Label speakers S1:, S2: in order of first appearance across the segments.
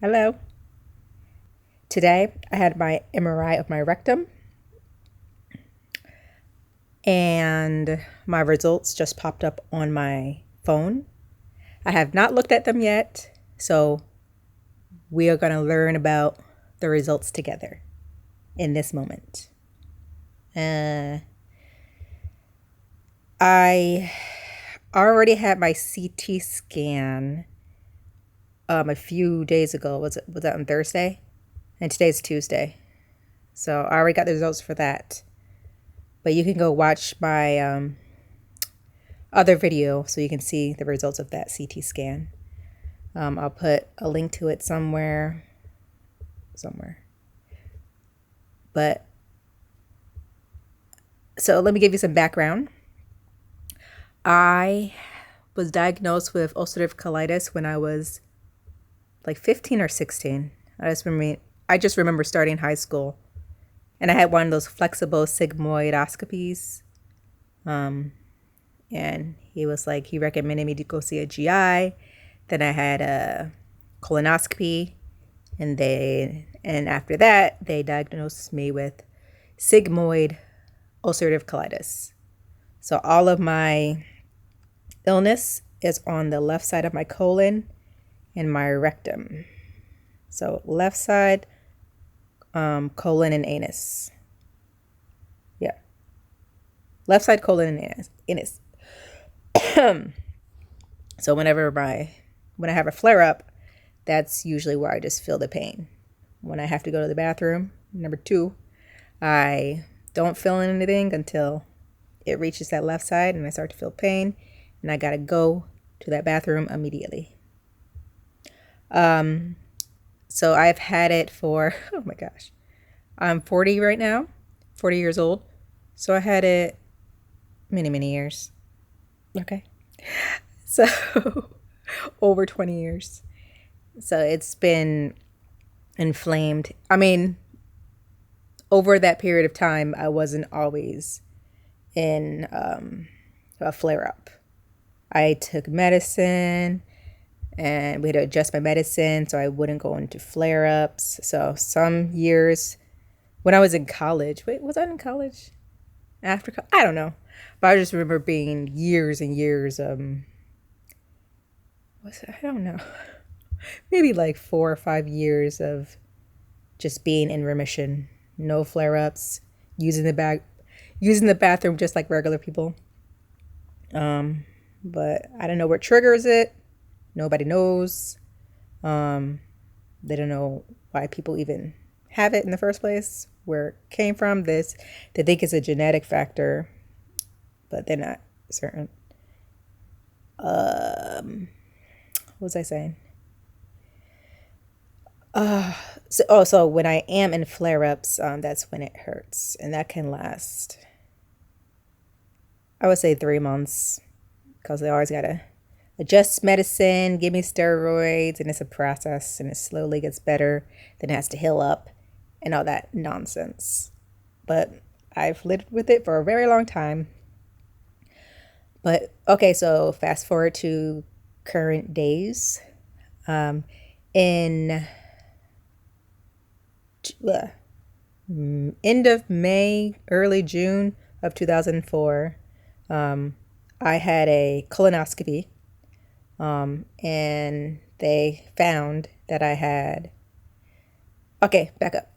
S1: Hello. Today I had my MRI of my rectum and my results just popped up on my phone. I have not looked at them yet, so we are going to learn about the results together in this moment. I already had my CT scan a few days ago. Was that on Thursday? And today's Tuesday. So I already got the results for that. But you can go watch my other video so you can see the results of that CT scan. I'll put a link to it somewhere. But so let me give you some background. I was diagnosed with ulcerative colitis when I was like 15 or 16. I just remember starting high school, and I had one of those flexible sigmoidoscopies. And he recommended me to go see a GI. Then I had a colonoscopy, and after that they diagnosed me with sigmoid ulcerative colitis. So all of my illness is on the left side of my colon and my rectum. So left side, colon and anus. Yeah, left side colon and anus. So when I have a flare up, that's usually where I just feel the pain. When I have to go to the bathroom, number 2, I don't feel anything until it reaches that left side and I start to feel pain, and I gotta go to that bathroom immediately. So I've had it for, oh my gosh, I'm 40 right now, 40 years old. So I had it many years. Okay. So over 20 years. So it's been inflamed. I mean, over that period of time, I wasn't always in a flare up. I took medicine and we had to adjust my medicine so I wouldn't go into flare ups. So some years when I was in college, was I in college? I don't know. But I just remember being years and years, I don't know, maybe like 4 or 5 years of just being in remission, no flare ups, using the bathroom just like regular people. But I don't know what triggers it. Nobody knows. They don't know why people even have it in the first place, where it came from. They think it's a genetic factor, but they're not certain. What was I saying? So when I am in flare-ups, that's when it hurts, and that can last, I would say, 3 months, because they always gotta adjust medicine, give me steroids, and it's a process, and it slowly gets better, then it has to heal up, and all that nonsense. But I've lived with it for a very long time. But okay, so fast forward to current days. In end of May, early June of 2004, I had a colonoscopy, and they found that I had. Okay, back up.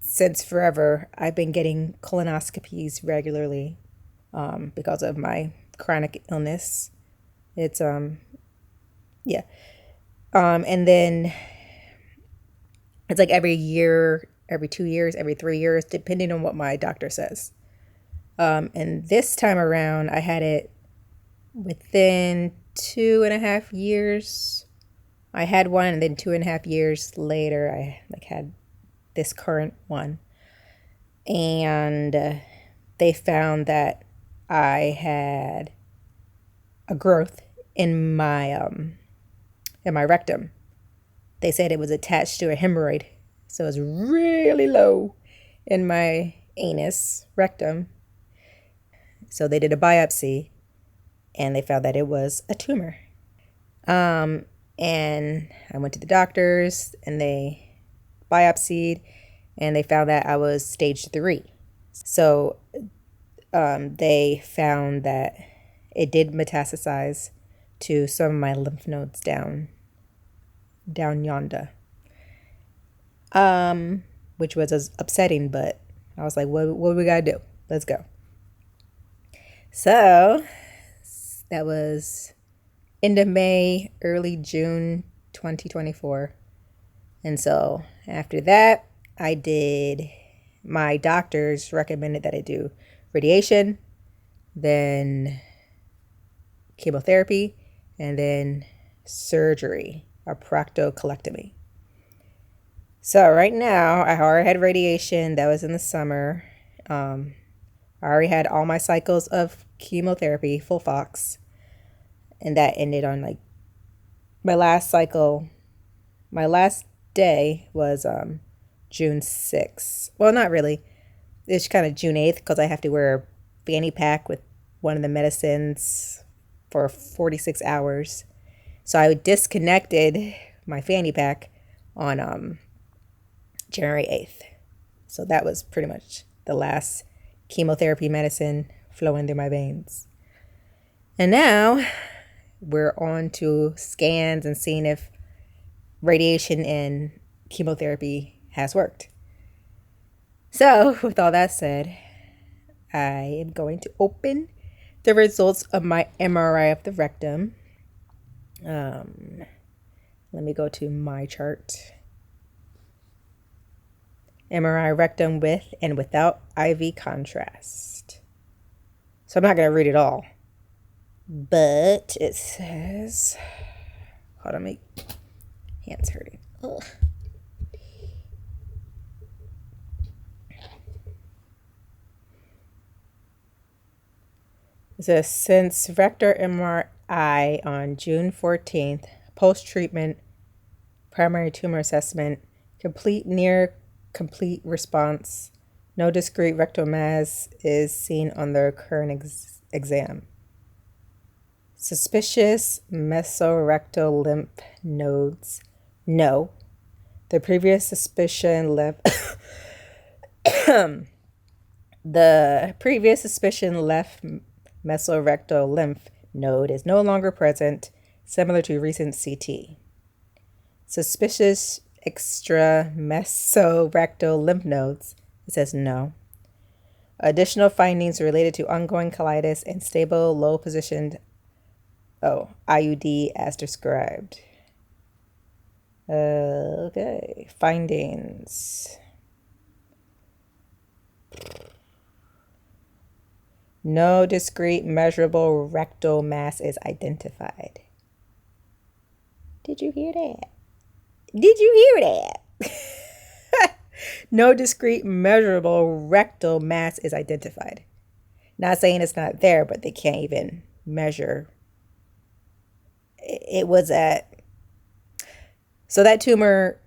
S1: Since forever, I've been getting colonoscopies regularly, because of my chronic illness. It's, yeah. And then it's like every year, every 2 years, every 3 years, depending on what my doctor says. And this time around, I had it within 2.5 years. I had one, and then 2.5 years later, I had this current one. And they found that I had a growth in my rectum. They said it was attached to a hemorrhoid, so it was really low in my anus rectum. So they did a biopsy, and they found that it was a tumor. And I went to the doctors and they biopsied and they found that I was stage 3. So they found that it did metastasize to some of my lymph nodes down yonder, which was upsetting, but I was like, what do we gotta do? Let's go. So that was end of May, early June 2024. And so after that, my doctors recommended that I do radiation, then chemotherapy, and then surgery, a proctocolectomy. So right now, I already had radiation. That was in the summer. I already had all my cycles of chemotherapy, full Fox, and that ended on like my last cycle. My last day was June 6th. Well, not really. It's kind of June 8th because I have to wear a fanny pack with one of the medicines for 46 hours. So I disconnected my fanny pack on January 8th. So that was pretty much the last chemotherapy medicine flowing through my veins. And now we're on to scans and seeing if radiation and chemotherapy has worked. So with all that said, I am going to open the results of my MRI of the rectum. Let me go to my chart. MRI rectum with and without IV contrast. So I'm not going to read it all. But it says, hold on, my hand's hurting. Ugh. It says, since rectal MRI on June 14th, post-treatment primary tumor assessment, near complete response, no discrete rectal mass is seen on the current exam. Suspicious mesorectal lymph nodes, no. The previous suspicion left mesorectal lymph node is no longer present, similar to recent CT. Suspicious extra mesorectal lymph nodes, it says no. Additional findings related to ongoing colitis and stable low positioned IUD as described. Okay, findings. No discrete measurable rectal mass is identified. Did you hear that? Did you hear that? No discrete measurable rectal mass is identified. Not saying it's not there, but they can't even measure. It was so that tumor,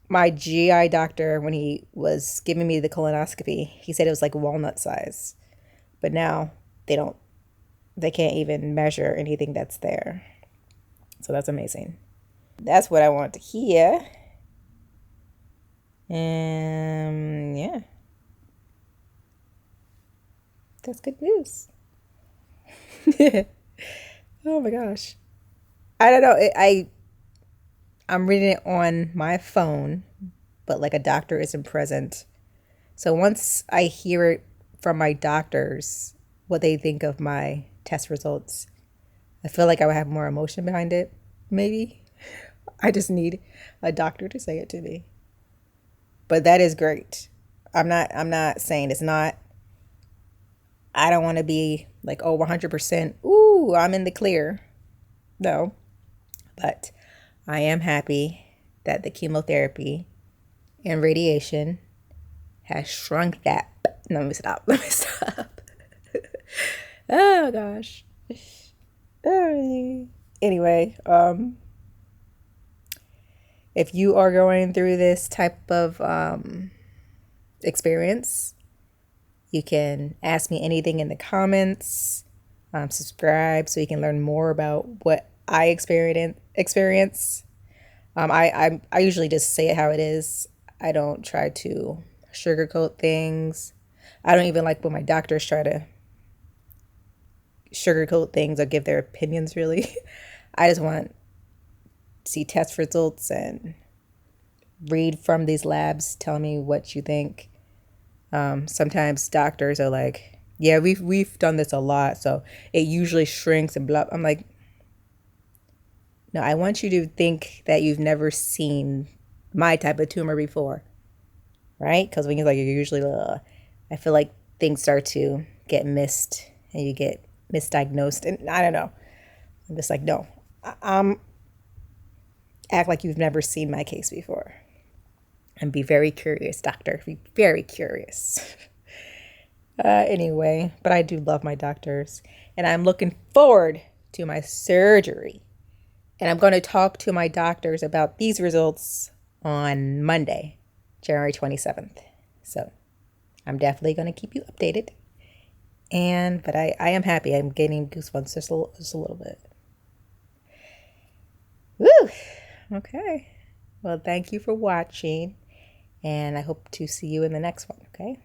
S1: my GI doctor, when he was giving me the colonoscopy, he said it was like walnut size. But now they can't even measure anything that's there. So that's amazing. That's what I want to hear. And yeah, that's good news. Oh my gosh. I don't know. I'm reading it on my phone, but like a doctor isn't present. So once I hear it from my doctors, what they think of my test results, I feel like I would have more emotion behind it. Maybe. I just need a doctor to say it to me. But that is great. I'm not saying it's not. I don't want to be like, oh, 100%. Ooh, I'm in the clear. No. But I am happy that the chemotherapy and radiation has shrunk that. No, let me stop. Oh gosh. Anyway, if you are going through this type of experience, you can ask me anything in the comments. Subscribe so you can learn more about what I experience. I usually just say it how it is. I don't try to sugarcoat things. I don't even like when my doctors try to sugarcoat things or give their opinions, really. I just want to see test results and read from these labs. Tell me what you think. Sometimes doctors are like, yeah, we've done this a lot, so it usually shrinks and blah. I'm like, no, I want you to think that you've never seen my type of tumor before, right? Because when you're like, you're usually, I feel like things start to get missed and you get misdiagnosed. And I don't know. I'm just like, no, act like you've never seen my case before. And be very curious, doctor. Be very curious. Anyway, but I do love my doctors. And I'm looking forward to my surgery. And I'm going to talk to my doctors about these results on Monday, January 27th. So I'm definitely going to keep you updated. But I am happy. I'm getting goosebumps just a little bit. Woo! Okay. Well, thank you for watching. And I hope to see you in the next one. Okay.